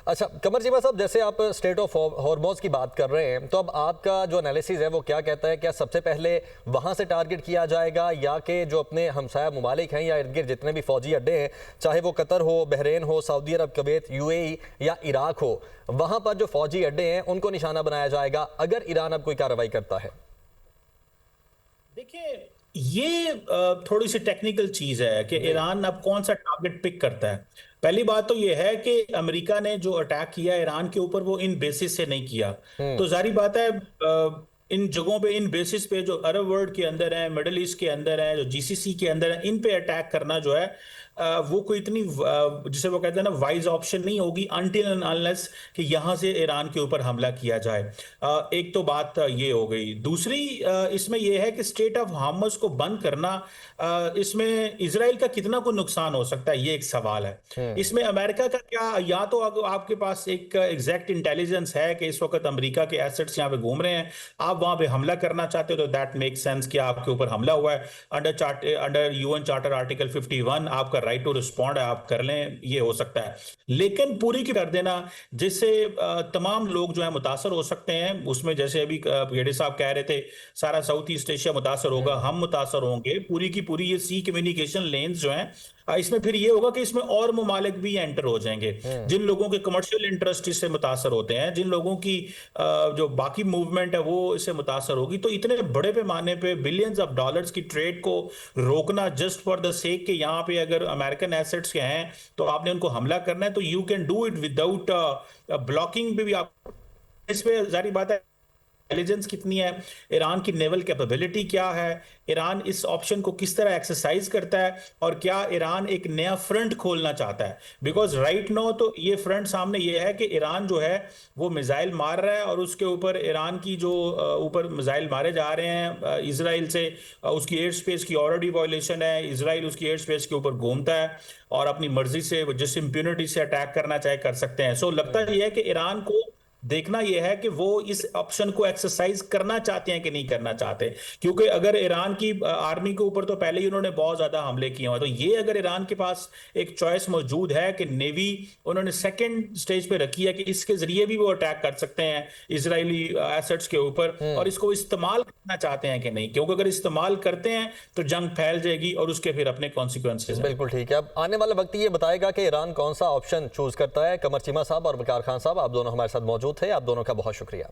अच्छा कमर चीमा साहब, जैसे आप स्ट्रेट ऑफ हॉर्मोज की बात कर रहे हैं, तो अब आपका जो एनालिसिस है वो क्या कहता है? क्या सबसे पहले वहां से टारगेट किया जाएगा, या कि जो अपने हमसाया ममालिक हैं या इर्द गिर्द जितने भी फौजी अड्डे हैं, चाहे वो कतर हो, बहरीन हो, सऊदी अरब, कुवैत, यूएई या इराक हो, वहां पर जो फौजी अड्डे हैं उनको निशाना बनाया जाएगा अगर ईरान अब कोई कार्रवाई करता है? देखिए, ये थोड़ी सी टेक्निकल चीज है कि ईरान अब कौन सा टारगेट पिक करता है। पहली बात तो ये है कि अमेरिका ने जो अटैक किया ईरान के ऊपर वो इन बेसिस से नहीं किया। तो जारी बात है, इन जगहों पे, इन बेसिस पे जो अरब वर्ल्ड के अंदर है, मिडल ईस्ट के अंदर है, जो जीसीसी के अंदर है, इन पे अटैक करना जो है वो कोई इतनी जिसे वो कहते हैं ना वाइज ऑप्शन नहीं होगी अनटिल एंड अनलेस कि यहां से ईरान के ऊपर हमला किया जाए। एक तो बात ये हो गई। दूसरी इसमें यह है कि स्ट्रेट ऑफ हार्मस को बंद करना, इसमें इसराइल का कितना को नुकसान हो सकता है, ये एक सवाल है। इसमें अमेरिका का क्या, या तो अगर आपके पास एक एग्जैक्ट इंटेलिजेंस है कि इस वक्त अमेरिका के एसेट्स यहाँ पे घूम रहे हैं, आप वहां पे हमला करना चाहते हो, तो दैट मेक सेंस कि आपके ऊपर हमला हुआ है अंडर यूएन चार्टर आर्टिकल 51, आपका राइट टू रिस्पॉन्ड है, आप कर लें, ये हो सकता है। लेकिन पूरी की कर देना जिससे तमाम लोग जो है मुतासर हो सकते हैं, उसमें जैसे अभी गेडे साहब कह रहे थे सारा साउथ ईस्ट एशिया मुतासर होगा, हम मुतासर होंगे, पूरी की पूरी ये सी कम्युनिकेशन लेन्स जो हैं, इसमें फिर ये होगा कि इसमें और ममालिक भी एंटर हो जाएंगे, जिन लोगों के कमर्शियल इंटरेस्ट इससे मुतासर होते हैं, जिन लोगों की जो बाकी मूवमेंट है वो इससे मुतासर होगी। तो इतने बड़े पैमाने पे बिलियंस ऑफ डॉलर्स की ट्रेड को रोकना जस्ट फॉर द सेक के यहाँ पे अगर अमेरिकन एसेट्स के हैं तो आपने उनको हमला करना है, तो you can do it without blocking भी आप। इस पे जारी बात है इंटेलिजेंस कितनी है, ईरान की नेवल कैपेबिलिटी क्या है, ईरान इस ऑप्शन को किस तरह एक्सरसाइज करता है, और क्या ईरान एक नया फ्रंट खोलना चाहता है। बिकॉज राइट नाउ तो ये फ्रंट सामने ये है कि ईरान जो है वो मिसाइल मार रहा है, और उसके ऊपर ईरान की जो ऊपर मिसाइल मारे जा रहे हैं इसराइल से, उसकी एयर स्पेस की ऑलरेडी वायलेशन है, इसराइल उसकी एयर स्पेस के ऊपर घूमता है और अपनी मर्जी से जिस इंप्यूनिटी से अटैक करना चाहे कर सकते हैं। सो लगता है यह है कि ईरान को देखना यह है कि वो इस ऑप्शन को एक्सरसाइज करना चाहते हैं कि नहीं करना चाहते, क्योंकि अगर ईरान की आर्मी के ऊपर तो पहले ही उन्होंने बहुत ज्यादा हमले किए हैं, तो ये अगर ईरान के पास एक चॉइस मौजूद है कि नेवी उन्होंने सेकंड स्टेज पे रखी है कि इसके जरिए भी वो अटैक कर सकते हैं इजरायली एसेट्स के ऊपर, और इसको इस्तेमाल करना चाहते हैं कि नहीं, क्योंकि अगर इस्तेमाल करते हैं तो जंग फैल जाएगी और उसके फिर अपने कॉन्सिक्वेंसेज। बिल्कुल ठीक है, अब आने वाला वक्त ये बताएगा कि ईरान कौन सा ऑप्शन चूज करता है। कमर चीमा साहब और वकार खान साहब, आप दोनों हमारे साथ मौजूद थे, आप दोनों का बहुत शुक्रिया।